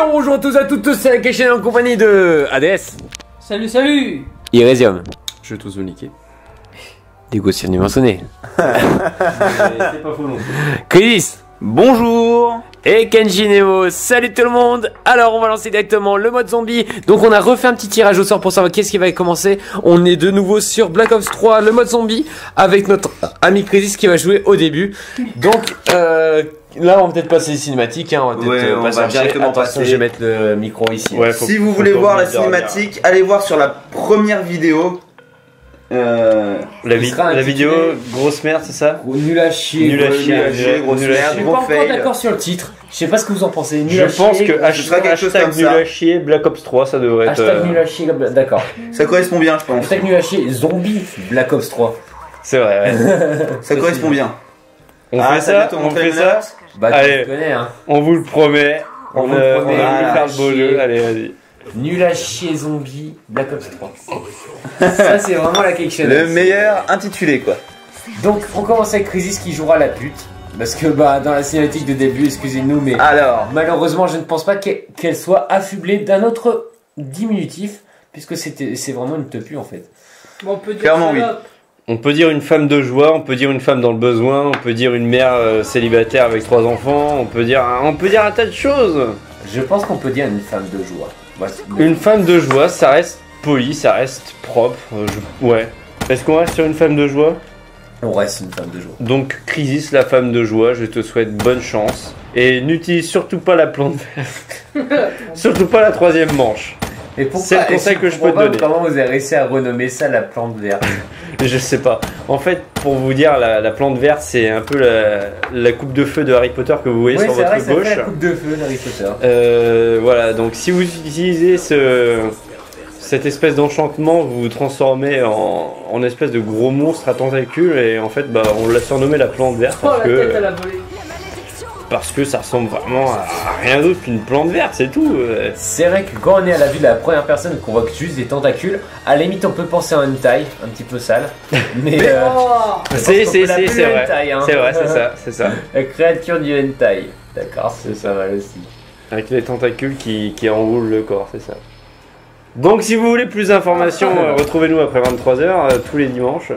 Bien, bonjour à tous à toutes, c'est la K-Chain en compagnie de ADS. Salut, salut. Iresium. Je vais tous vous niquer. Diego surdimensionné. C'est pas faux non plus. Chris. Bonjour. Et Kenji Nemo, salut tout le monde. Alors on va lancer directement le mode zombie. Donc on a refait un petit tirage au sort pour savoir qu'est-ce qui va commencer. On est de nouveau sur Black Ops 3, le mode zombie, avec notre ami Crisis qui va jouer au début. Donc là on va peut-être passer les cinématiques, hein. On va peut-être on va directement passer. Je vais mettre le micro ici. Ouais, si vous voulez voir la cinématique, allez voir sur la première vidéo. La vidéo, grosse merde, c'est ça? Nul à chier. Nul à chier, grosse Je merde, suis pas gros encore fail. d'accord sur le titre. Je sais pas ce que vous en pensez. Nul Je à pense chier, que ce sera quelque chose hashtag comme nul ça. à chier, Black Ops 3, ça devrait être. Hashtag nul à chier, d'accord. Ça correspond bien, je pense. Hashtag nul à chier, zombie, Black Ops 3. C'est vrai, ouais. Ça correspond bien. On fait ça, on fait ça. Bah Allez. tu connais, hein. On vous le promet. On vous le promet. On va faire le beau Chier. jeu. Allez, vas-y. Nul à chier, zombie, Black Ops 3. Ça c'est vraiment la K-Chain. Le meilleur intitulé, quoi. Donc on commence avec Crisis qui jouera la pute. Parce que bah dans la cinématique de début, excusez-nous, mais Alors, malheureusement je ne pense pas qu'elle soit affublée d'un autre diminutif. Puisque c'est vraiment une tepu en fait. Bon, on peut dire Clairement, oui. salope. On peut dire une femme de joie, on peut dire une femme dans le besoin, on peut dire une mère célibataire avec 3 enfants, on peut dire un tas de choses. Je pense qu'on peut dire une femme de joie. Moi, Une femme de joie, ça reste poli, ça reste propre. Ouais. Est-ce qu'on reste sur une femme de joie? On reste une femme de joie. Donc, Crisis, la femme de joie, je te souhaite bonne chance. Et n'utilise surtout pas la plante verte. Surtout pas la 3ème manche. Et pourquoi C'est le conseil que je peux te donner. Comment vous avez réussi à renommer ça la plante verte? Je sais pas. En fait, pour vous dire, la plante verte, c'est un peu la coupe de feu de Harry Potter que vous voyez sur votre ça gauche. fait la coupe de feu d'Harry Potter. Voilà, donc si vous utilisez cette espèce d'enchantement, vous vous transformez en espèce de gros monstre à tentacules et en fait, bah, on l'a surnommé la plante verte Oh, la tête à la volée. parce que ça ressemble vraiment à rien d'autre qu'une plante verte, c'est tout. C'est vrai que quand on est à la vue de la première personne qu'on voit juste des tentacules, à la limite on peut penser à un hentai, un petit peu sale. Mais Oh. C'est qu'on peut l'appeler vrai, le hentai, hein. c'est vrai, c'est ça. La créature du hentai. D'accord, c'est ça mal aussi. Avec les tentacules qui enroulent le corps, c'est ça. Donc si vous voulez plus d'informations, retrouvez-nous après 23h tous les dimanches.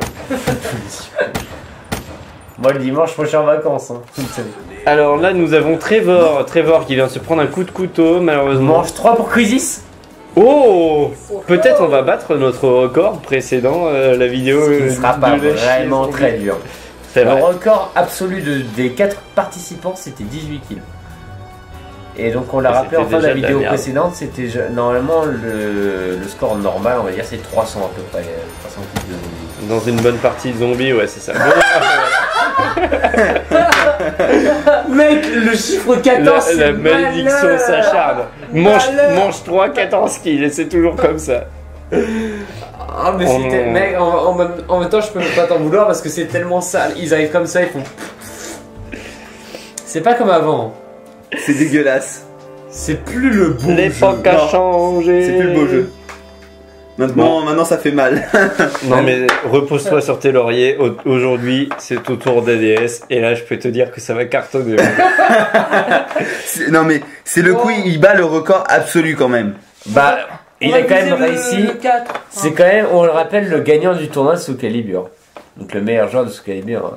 Moi le dimanche, moi je suis en vacances. Hein. Alors là nous avons Trevor qui vient de se prendre un coup de couteau malheureusement. Manche 3 pour Crisis. Oh, peut-être on va battre notre record précédent, la vidéo. Ce qui ne sera pas de la vraiment chier. très dur. C'est Le vrai. record absolu des 4 participants c'était 18 kills. Et donc on l'a Et rappelé en c'était fin de la déjà de la vidéo merde. précédente, c'était normalement le score normal, on va dire c'est 300 à peu près, 300 kills de zombie. Dans une bonne partie de zombies, ouais c'est ça. Mec, le chiffre 14 La c'est malédiction malheur. s'acharne. Mange 3, 14 kills et c'est toujours comme ça. Ah mais Oh c'était... non. Mec, en même temps je peux pas t'en vouloir parce que c'est tellement sale, ils arrivent comme ça, ils font... C'est pas comme avant, c'est dégueulasse. c'est plus le beau jeu. L'époque a Non, changé. C'est plus le beau jeu. Maintenant ça fait mal. Non mais repose-toi sur tes lauriers. Aujourd'hui c'est au tour d'ADS et là je peux te dire que ça va cartonner. Non mais c'est le coup, il bat le record absolu quand même. Bah, il On a va quand même viser réussi. le 4. C'est quand même, on le rappelle, le gagnant du tournoi de Soul Calibur. Donc le meilleur joueur de Soul Calibur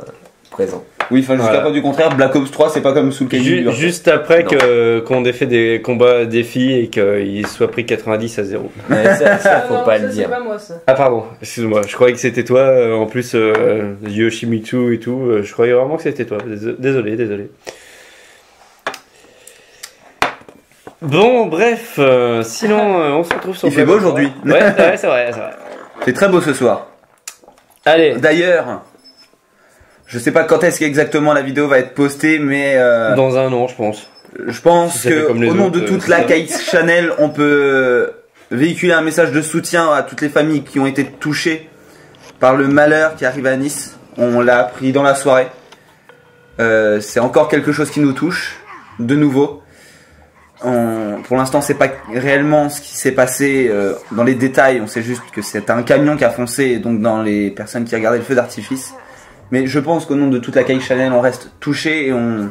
présent. Oui, enfin jusqu'à Voilà. preuve du contraire, Black Ops 3 c'est pas comme Soul Calibur. Juste après Non. qu'on ait fait des combats défis et qu'il soit pris 90-0. Mais ça, faut Non, pas ça, le c'est dire. pas moi ça. Ah pardon, excuse-moi, je croyais que c'était toi, en plus Yoshimitsu et tout, je croyais vraiment que c'était toi, désolé. Bon, bref, sinon on se retrouve sur Il fait beau aujourd'hui. Ouais, c'est vrai. C'est très beau ce soir. Allez, D'ailleurs, je sais pas quand est-ce qu'exactement la vidéo va être postée, mais dans un an je pense. je pense Si ça fait que comme les au nom autres, de toute c'est la ça. K-Channel, on peut véhiculer un message de soutien à toutes les familles qui ont été touchées par le malheur qui arrive à Nice. On l'a appris dans la soirée. C'est encore quelque chose qui nous touche, de nouveau. Pour l'instant, c'est pas réellement ce qui s'est passé dans les détails. On sait juste que c'est un camion qui a foncé, donc dans les personnes qui regardaient le feu d'artifice. Mais je pense qu'au nom de toute la K-Channel, on reste touché et on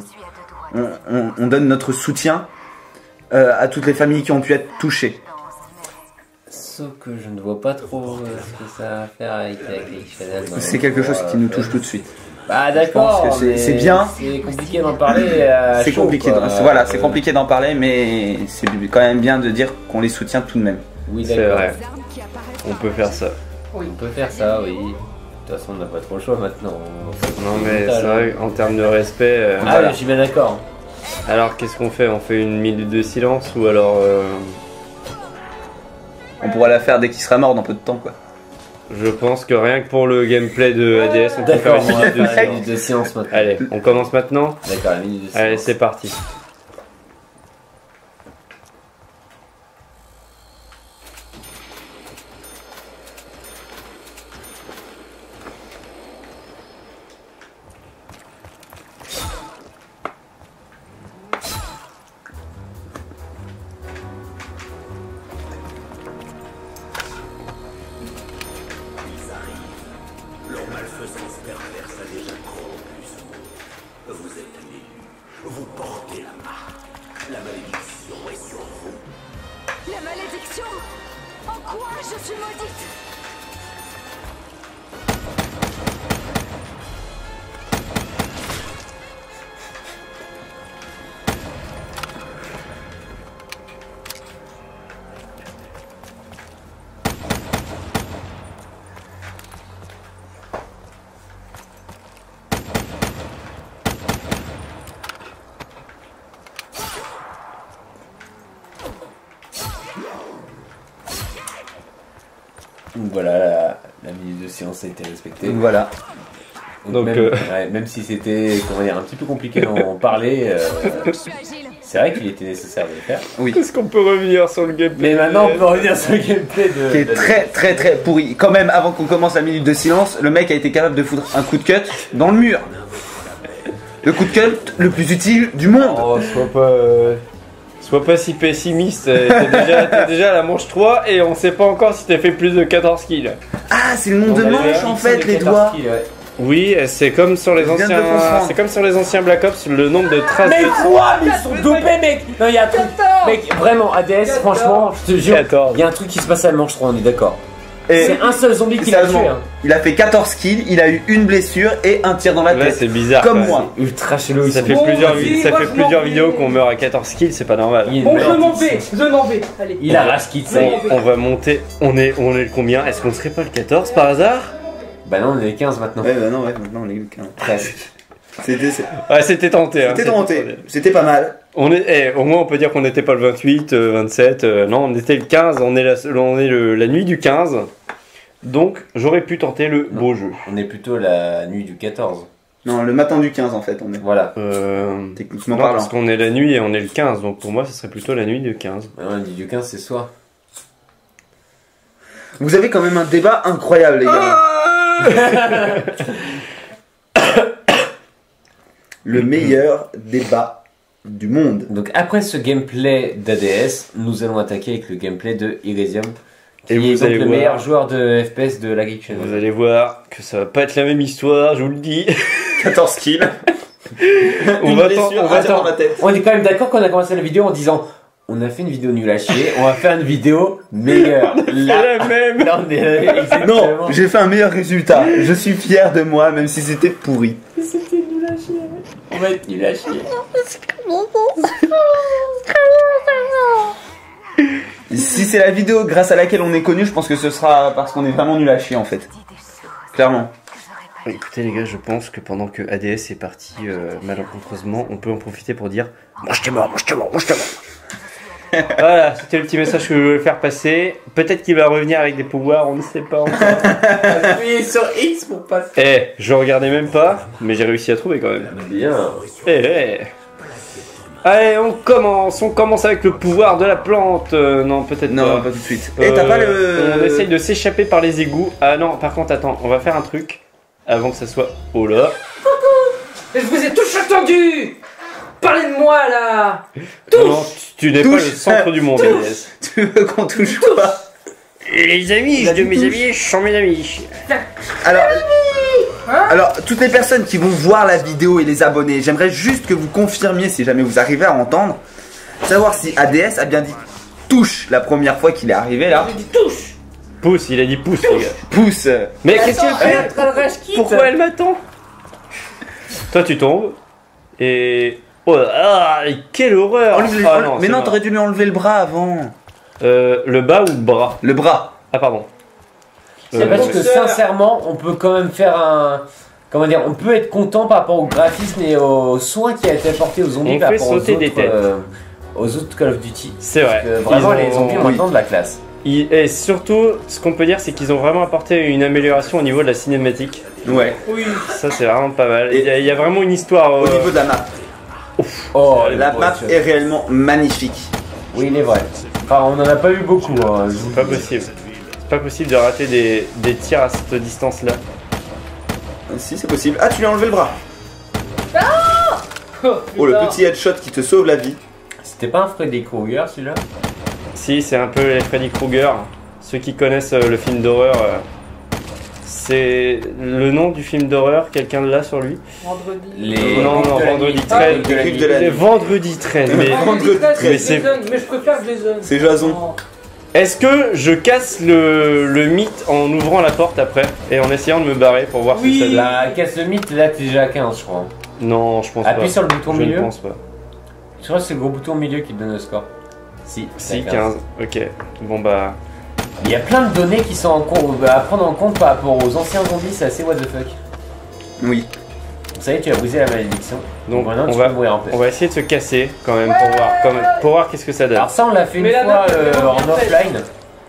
donne notre soutien. à toutes les familles qui ont pu être touchées. Sauf que je ne vois pas trop ce que ça a à faire avec Channel. C'est quelque chose qui nous touche tout de suite. Bah d'accord, pense que mais c'est bien. C'est compliqué d'en parler. C'est compliqué, voilà, c'est compliqué d'en parler, mais c'est quand même bien de dire qu'on les soutient tout de même. Oui, C'est d'accord. vrai. On peut faire ça. On peut faire ça, oui. De toute façon, on n'a pas trop le choix maintenant. Non mais c'est vrai, en termes de respect... Ah, Voilà. je suis bien d'accord. Alors qu'est-ce qu'on fait? On fait une minute de silence ou alors... On pourra la faire dès qu'il sera mort dans peu de temps, quoi. Je pense que rien que pour le gameplay de ADS, on peut faire D'accord, une on va minute de faire la silence. minute de silence maintenant. Allez, on commence maintenant? D'accord, la minute de silence. Allez, c'est parti. La malédiction! En quoi je suis maudite? Donc voilà, la minute de silence a été respectée. Donc voilà. Donc, même, ouais, même si c'était comment dire, un petit peu compliqué d'en parler, Je suis agile. c'est vrai qu'il était nécessaire de le faire. Oui. Est-ce qu'on peut revenir sur le gameplay? Mais maintenant, on peut revenir sur le gameplay de. Qui est très pourri. Quand même, avant qu'on commence la minute de silence, le mec a été capable de foutre un coup de cut dans le mur. Le coup de cut le plus utile du monde. Oh, sois pas si pessimiste. T'es déjà à la manche 3 et on sait pas encore si t'as fait plus de 14 kills. Ah, c'est le nom de On a manche eu en un fait, de les 14 doigts. kills, ouais. Oui, c'est comme sur les Je viens de anciens. comprendre. C'est comme sur les anciens Black Ops, le nombre de traces Mais de quoi? Mais ils sont dopés, mec! Non, il y a un truc. Mec, vraiment, ADS, franchement, je te jure, 14. il y a un truc qui se passe à la manche 3, on est d'accord. Et C'est un seul zombie qui l'a tué. sérieusement, Hein. il a fait 14 kills, il a eu une blessure et un tir dans la Là, tête. c'est bizarre. Comme quand moi. Ultra chelou. ils Ça sont fait bons. plusieurs, vas-y, ça moi, fait je plusieurs m'en vidéos vais. qu'on meurt à 14 kills, c'est pas normal. Il est Bon, je merde, m'en vais, ici. je m'en vais. Allez. Il a raskit, ça y est. On va monter. On est le combien? Est-ce qu'on serait pas le 14 par hasard? Bah non, on est 15 maintenant. Ouais, bah non, ouais, maintenant on est le 15. Presque. Ouais, c'était tenté. Hein, C'était tenté, c'était pas mal. Au moins on peut dire qu'on n'était pas le 28, 27. Non, on était le 15. On est la nuit du 15. Donc j'aurais pu tenter le beau jeu. On est plutôt la nuit du 14. Non, le matin du 15 en fait, on est. Voilà. Techniquement Non, parlant. parce qu'on est la nuit et on est le 15. Donc pour moi, ce serait plutôt la nuit du 15. Bah non, la nuit du 15, c'est soir. Vous avez quand même un débat incroyable, les gars. Le meilleur débat du monde. Donc après ce gameplay d'ADS, nous allons attaquer avec le gameplay de Elysium. Qui Et est vous donc allez le voir. meilleur joueur de FPS de la Geek Channel. Vous allez voir que ça va pas être la même histoire, je vous le dis. 14 kills. On Une va blessure, attendre- un tir dans la tête. On est quand même d'accord qu'on a commencé la vidéo en disant on a fait une vidéo nulle à chier, on va faire une vidéo meilleure. C'est Là, la même. là, on est exactement. Non, j'ai fait un meilleur résultat. Je suis fier de moi, même si c'était pourri. C'était nul à chier. On va être nul à chier. Si c'est la vidéo grâce à laquelle on est connu, je pense que ce sera parce qu'on est vraiment nul à chier en fait. Clairement. Écoutez les gars, je pense que pendant que ADS est parti malencontreusement, on peut en profiter pour dire mange tes morts, mange tes morts, mange tes morts. Voilà, c'était le petit message que je voulais faire passer. Peut-être qu'il va revenir avec des pouvoirs, on ne sait pas encore. Appuyez sur X pour passer. Je regardais même pas, mais j'ai réussi à trouver quand même. Bien. Allez, on commence avec le pouvoir de la plante. Non, peut-être Non, pas. pas tout de suite. Et t'as pas le. On essaye de s'échapper par les égouts. Ah non, par contre, attends, on va faire un truc avant que ça soit. Oh là. Mais je vous ai tous entendu. Parlez de moi là. Non, tu n'es pas le Touche. centre du monde, Agnès. Tu veux qu'on touche quoi? Les amis, de mes amis, je sont mes amis. Alors, toutes les personnes qui vont voir la vidéo et les abonnés, j'aimerais juste que vous confirmiez, si jamais vous arrivez à entendre, savoir si ADS a bien dit touche la première fois qu'il est arrivé là. J'ai dit touche. Pousse, il a dit pousse, les gars. Pousse. Mais qu'est-ce qu'elle fait? fait? Pourquoi elle m'attend? Toi, tu tombes. Et. Oh là, quelle horreur! Ah, non, mais c'est non, mort. t'aurais dû lui enlever le bras avant. Le bas ou le bras? Le bras. Ah, pardon. C'est parce que boxeur. sincèrement, on peut quand même faire un. Comment dire, on peut être content par rapport au graphisme et aux soins qui a été apporté aux zombies On par fait rapport sauter aux des autres, têtes. aux autres Call of Duty. C'est vrai. Vraiment, Ils les ont- zombies ont oui. maintenant de la classe. Et surtout, ce qu'on peut dire, c'est qu'ils ont vraiment apporté une amélioration au niveau de la cinématique. Ouais. Oui. Ça, c'est vraiment pas mal. Et- Il y a vraiment une histoire. Au niveau de la map. Oh, La map est réellement magnifique. Oui, il est vrai. Enfin, on en a pas eu beaucoup. Hein, je vous C'est pas le dis. possible. C'est pas possible de rater des tirs à cette distance-là. Si, c'est possible. Ah, tu lui as enlevé le bras. Oh, Oh, le putain. petit headshot qui te sauve la vie. C'était pas un Freddy Krueger celui-là? Si, c'est un peu les Freddy Krueger. Ceux qui connaissent le film d'horreur, c'est le nom du film d'horreur, quelqu'un l'a sur lui? Vendredi. Les Non, non, de la vendredi nuit. 13. Les Les griffes de la nuit. Vendredi 13. Mais Vendredi 13, mais c'est c'est- Jason. Mais je préfère Jason. C'est Jason. Non. est-ce que je casse le mythe en ouvrant la porte après et en essayant de me barrer pour voir Oui. si ça donne? La casse le mythe, là t'es déjà à 15, je crois. Non, je pense pas. Appuie sur le bouton Je milieu. ne pense pas. Je crois que c'est le gros bouton au milieu qui te donne le score. Si, Si, t'as 15. Ok. Bon bah. Il y a plein de données qui sont à prendre en compte par rapport aux anciens zombies, c'est assez what the fuck. Oui. Vous savez, tu as brisé la malédiction. Donc maintenant, on tu va, peux mourir en paix. on va essayer de se casser quand même pour voir qu'est-ce que ça donne. Alors ça, on l'a fait une Mais la fois map, elle est vraiment en bien faite. offline,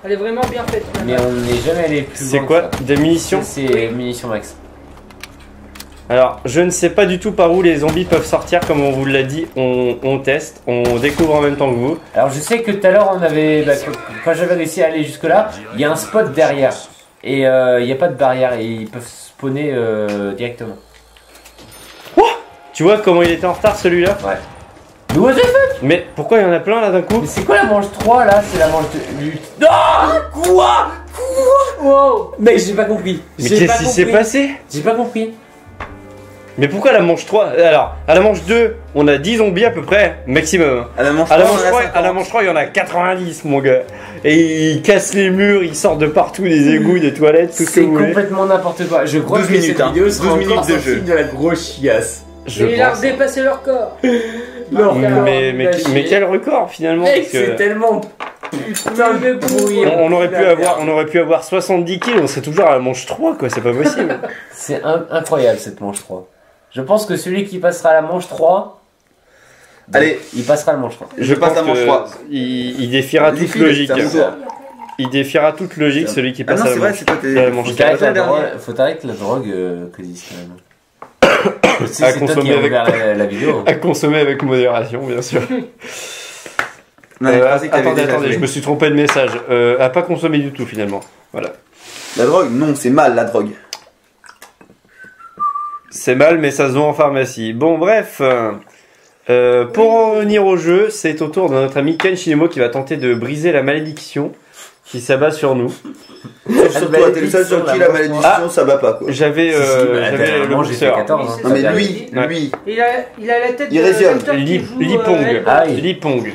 Elle est vraiment bien faite. la mais map. on n'est jamais allé plus C'est loin quoi? que ça. Des munitions? C'est munitions max. Alors, je ne sais pas du tout par où les zombies peuvent sortir, comme on vous l'a dit, on teste, on découvre en même temps que vous. Alors je sais que tout à l'heure on avait, quand j'avais réussi à aller jusque là, il y a un spot derrière et il n'y a pas de barrière et ils peuvent spawner directement. Tu vois comment il était en retard celui-là? Ouais. Mais what the fuck? Mais pourquoi il y en a plein là d'un coup? Mais c'est quoi la manche 3 là? C'est la manche de lutte. Non! Quoi? Wow. Mec, j'ai pas compris. Mais qu'est-ce qui s'est passé? J'ai pas compris. Mais pourquoi la manche 3? Alors, à la manche 2, on a 10 zombies à peu près, maximum. À la manche À la 3, manche on en a 3, 50. à la manche 3, il y en a 90, mon gars. Et ils cassent les murs, ils sortent de partout, des égouts, des toilettes, tout ce que C'est vous voulez. complètement n'importe quoi. Je crois 12 que minutes, cette hein. vidéo sera 12 minutes encore de sortie jeu. de la grosse chiasse. Je Et il a pense. dépassé leur corps. Non, Mais quel record finalement, Mec, parce que c'est tellement putain de bruit. on aurait pu avoir 70 kills, on serait toujours à la manche 3 quoi, c'est pas possible. C'est incroyable cette manche 3. Je pense que celui qui passera à la manche 3, Allez, il passera à la manche 3. je passe à pense manche que 3. Il défiera toute Défile, logique. c'est à mon tour. Il défiera toute logique celui qui Ah passe non, à c'est la vrai, manche. c'est toi, à la manche Faut t'es. t'arrêter la dernier. drogue, faut t'arrêter la drogue Codis, quand même. Je sais, À c'est toi consommer qui as avec- ouvert la vidéo. À consommer avec modération, bien sûr. Non, mais je pensais que t'avais Attendez, déjà attendez, joué. je me suis trompé de message. À pas consommer du tout finalement. Voilà. La drogue, non, c'est mal la drogue. C'est mal, mais ça se vend en pharmacie. Bon, bref. Pour en revenir au jeu, c'est au tour de notre ami Ken Shinemo qui va tenter de briser la malédiction qui s'abat sur nous. Sauf toi, t'es le seul sur qui la malédiction, ça va pas quoi. J'avais le boxeur. 14. hein. Non mais Ça lui, Ouais. lui, Il a la tête Il de résume. l'acteur qui joue, Lipong. Hellboy. Ah oui. Lipong.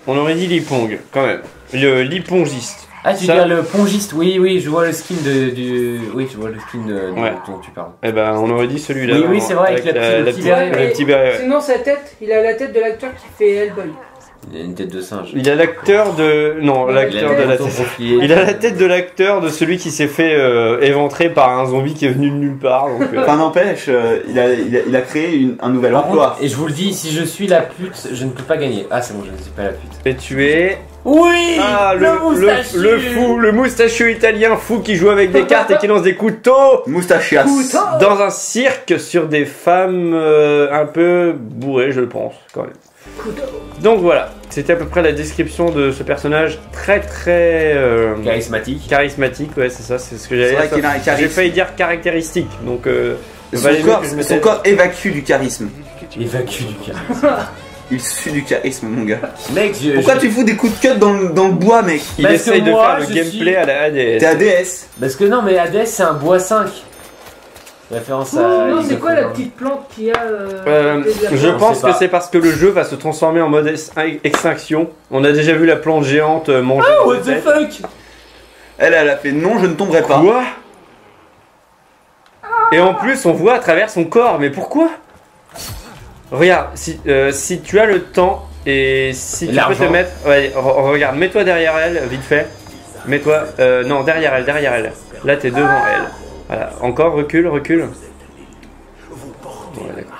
On aurait dit Lipong, quand même. Le Lipongiste. Ah, tu Ça- veux dire le pongiste? Oui, oui, je vois le skin du. Oui, je vois le skin Ouais. dont tu parles. Eh ben, on aurait dit celui-là. Oui, oui, vraiment, c'est vrai, avec le petit béret, le ouais. petit béret, ouais. Sinon sa tête, il a la tête de l'acteur qui fait Hellboy. Il a une tête de singe. Il a l'acteur de... Non, l'acteur de la tête. Il a la tête de l'acteur de celui qui s'est fait éventrer par un zombie qui est venu de nulle part. Donc, enfin n'empêche, il a créé un nouvel Par emploi. contre, et je vous le dis, si je suis la pute, je ne peux pas gagner. Ah, c'est bon, je ne suis pas la pute. et tu es... Oui! Ah, le fou, le moustachu italien fou qui joue avec des cartes et qui lance des couteaux Moustachias. dans un cirque sur des femmes un peu bourrées, je pense, quand même. Donc voilà, c'était à peu près la description de ce personnage très Charismatique. charismatique, ouais, c'est ça, c'est ce que j'allais C'est vrai dire. qu'il a un J'ai charisme. failli dire caractéristique, donc Son valait mieux corps, que je me son taise. corps évacue du charisme. Évacue du charisme. Il sue du charisme, mon gars. Mec, Pourquoi tu fous des coups de cut dans le bois, mec? Il Parce essaye que de moi, faire le je gameplay suis- à la ADS. T'es ADS. Parce que non, mais ADS c'est un bois 5. Référence Oh, à. non, League c'est of quoi la Legends. petite plante qu'il y a Je On pense sait pas. que c'est parce que le jeu va se transformer en mode extinction. On a déjà vu la plante géante manger. Oh, what the fuck? Elle a fait non, je ne tomberai pas. Quoi? Et en plus, on voit à travers son corps. Mais pourquoi? Regarde, si tu as le temps et si Et tu peux te l'argent. mettre. Ouais, regarde, mets-toi derrière elle, vite fait. Mets-toi. Non, derrière elle, derrière elle. Là, t'es devant elle. Voilà. Encore, recule, recule. Ouais, d'accord.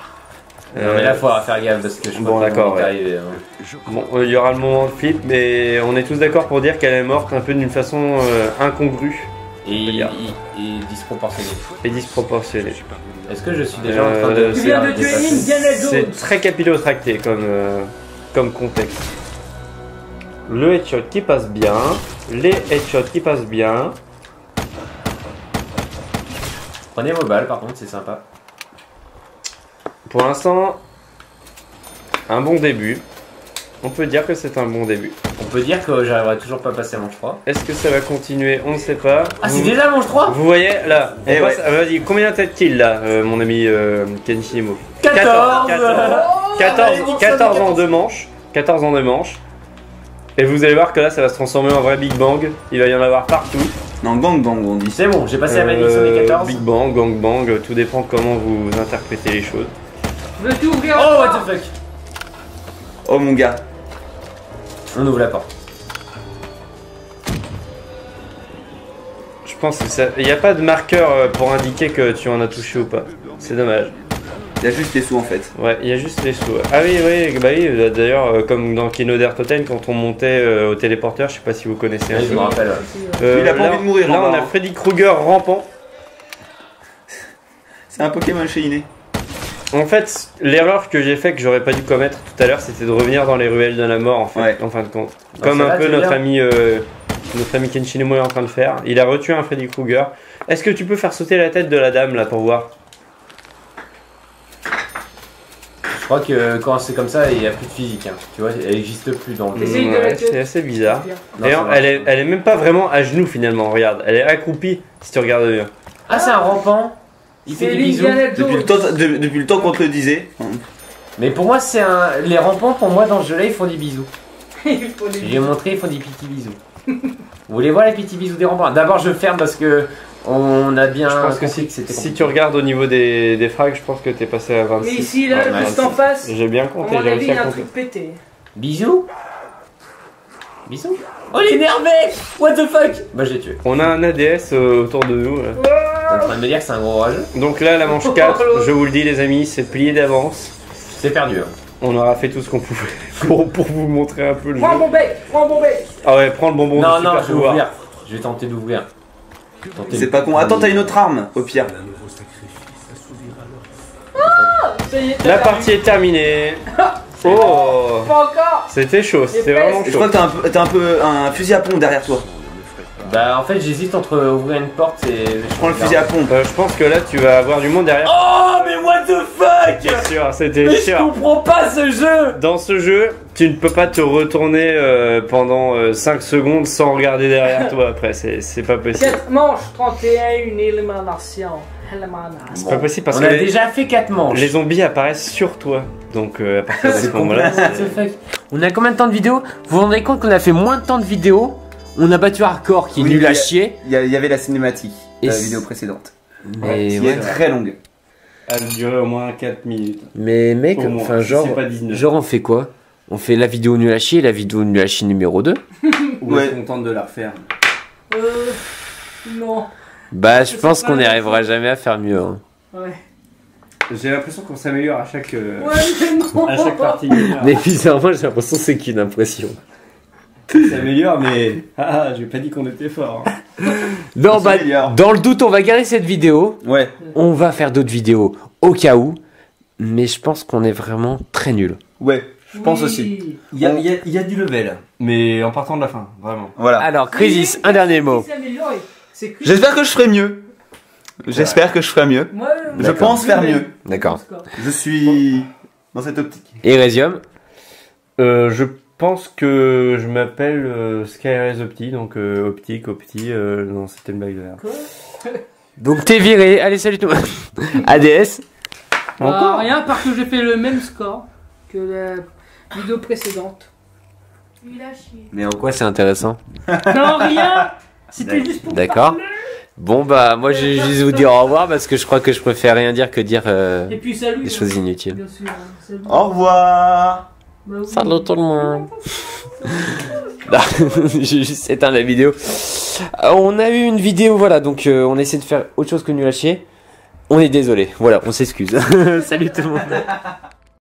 Non, mais là, faut faire gaffe parce que je Bon, crois d'accord, qu'on est ouais. arrivé. Hein. Bon, il y aura le moment de flip, mais on est tous d'accord pour dire qu'elle est morte un peu d'une façon incongrue Et disproportionné. et disproportionnée. Est-ce que je suis déjà en train de. Tu viens de tuer dépasser- Indiana Jones. C'est très capillotracté comme contexte. Le headshot qui passe bien, les headshots qui passent bien. Prenez vos balles, par contre, c'est sympa. Pour l'instant, un bon début. On peut dire que c'est un bon début. On peut dire que j'arriverai toujours pas à passer à manche 3. Est-ce que ça va continuer? On ne sait pas. Ah, c'est déjà manche 3? Vous voyez là, on Eh passe- ouais. vas-y, combien t'as de kills là, mon ami Kenshimo? 14 14 en 2 manches. 14 en 2 manches. Et vous allez voir que là ça va se transformer en vrai Big Bang. Il va y en avoir partout. Non, gang bang, on dit. C'est bon, j'ai passé la malédiction des 14. Big Bang, Gang Bang, tout dépend de comment vous interprétez les choses. Veux-tu ouvrir Oh, la what porte? the fuck? Oh mon gars. On ouvre la porte. Je pense que ça. Il n'y a pas de marqueur pour indiquer que tu en as touché ou pas. C'est dommage. Il y a juste les sous en fait. Ouais, il y a juste les sous. Ah oui, oui, bah oui, d'ailleurs, comme dans Kino Der Toten, quand on montait au téléporteur, je sais pas si vous connaissez un Ouais, je peu. me rappelle. Il a pas là, envie de mourir, Là, en on bas, a hein. Freddy Krueger rampant. C'est un Pokémon chez Iné. En fait, l'erreur que j'ai fait que j'aurais pas dû commettre tout à l'heure, c'était de revenir dans les ruelles de la mort, en fait, Ouais. en fin de compte. Ah, Comme ça un va, peu tu notre viens ami Kenshinemo est en train de faire. Il a retué un Freddy Krueger. Est-ce que tu peux faire sauter la tête de la dame là pour voir? Je crois que quand c'est comme ça, il n'y a plus de physique. Hein. Tu vois, elle n'existe plus dans le. Essaye de la Ouais, tuer. c'est assez bizarre. Non, D'ailleurs, ça va. elle est même pas vraiment à genoux finalement, regarde. Elle est accroupie si tu regardes bien. Ah, c'est un rampant. Il fait C'est des bisous. Indiana Depuis le Jones. temps, depuis le temps qu'on te le disait. Mais pour moi, c'est un. Les rampants, pour moi, dans ce jeu-là, ils font des bisous. Il faut Je des- lui ai montré, ils font des petits bisous. Vous voulez voir les petits bisous des rampants? D'abord, je ferme parce que on a bien. Je pense que compris si c'était tu compliqué. regardes au niveau des frags, je pense que t'es passé à 26. Mais ici, là, Ouais, juste en 26. face, J'ai bien à compté, mon j'ai avis, réussi il y a à un compter. truc pété. Bisous? Bisous? Oh, il est énervé! What the fuck? Bah, je l'ai tué. On a un ADS autour de nous. Là. T'es en train de me dire que c'est un gros rageux? Donc là, la manche 4, je vous le dis les amis, c'est plié d'avance. C'est perdu. Hein. On aura fait tout ce qu'on pouvait pour vous montrer un peu le jeu. Prends un bon bec, prends un bon bec. Ah ouais, prends le bonbon Non, du non, super je vais pouvoir. ouvrir. Je vais tenter d'ouvrir. Tenter C'est de- pas con. Attends, t'as une autre arme au pire. Ça y est, La partie est terminée. Oh, Pas encore. c'était chaud, c'était presque. vraiment Je chaud. crois que t'as un peu un fusil à pompe derrière toi. Bah, en fait, j'hésite entre ouvrir une porte et. Je Prends le fusil à pompe. Je pense que là, tu vas avoir du monde derrière. Oh, mais what the fuck? C'était sûr, c'était Mais je sûr. comprends pas ce jeu! Dans ce jeu, tu ne peux pas te retourner pendant 5 secondes sans regarder derrière toi après, c'est pas possible. 4 manches, 31, une élimination. Élimination. C'est pas possible parce On que a les, déjà fait 4 manches. les zombies apparaissent sur toi. Donc à partir de ce moment-là, What the fuck? On a combien de temps de vidéo? Vous vous rendez compte qu'on a fait moins de temps de vidéo? On a battu Hardcore qui est Oui, nul à il y a- chier. Il y avait la cinématique Et de la c'est- vidéo précédente. Mais, Qui ouais. est très longue. elle a duré au moins 4 minutes. Mais mec, Au moins, enfin si genre, c'est pas 19. genre on fait quoi? On fait la vidéo nul à chier, la vidéo nul à chier numéro 2. Ou Ouais. est-ce qu'on tente de la refaire? Non. Bah je C'est pense pas qu'on la n'arrivera jamais à faire mieux. Hein. Ouais. J'ai l'impression qu'on s'améliore à chaque, Ouais, mais non. à chaque partie. Mais bizarrement j'ai l'impression que c'est qu'une impression. On s'améliore, mais j'ai pas dit qu'on était fort. hein. Non On bah s'améliore. dans le doute on va garder cette vidéo. Ouais. On va faire d'autres vidéos au cas où. Mais je pense qu'on est vraiment très nul. Ouais. Je pense Oui. aussi. Il y a du level, mais en partant de la fin, vraiment. Voilà. Alors Crisis, un dernier mot. Il s'est amélioré. C'est que- J'espère que je ferai mieux. J'espère que je ferai mieux. Moi, Je D'accord. pense faire mieux. D'accord. Je suis dans cette optique. Eresium. Je pense que je m'appelle Skyres Opti, donc optique, Opti, non c'était une blague de merde. Quoi Donc t'es viré. Allez, salut tout le monde. ADS. Encore Rien, parce que j'ai fait le même score que la vidéo précédente. Il a chié. Mais en quoi c'est intéressant? Non, rien. C'était juste pour D'accord. parler. Bon bah moi je vais juste vous dire au revoir parce que je crois que je préfère rien dire que dire Et puis salut. des choses inutiles. Bien sûr. Salut. Au revoir. Bah oui. Salut tout le monde. Non, j'ai juste éteint la vidéo. On a eu une vidéo, voilà, donc on essaie de faire autre chose que nul à chier. On est désolé, voilà, on s'excuse. Salut tout le monde.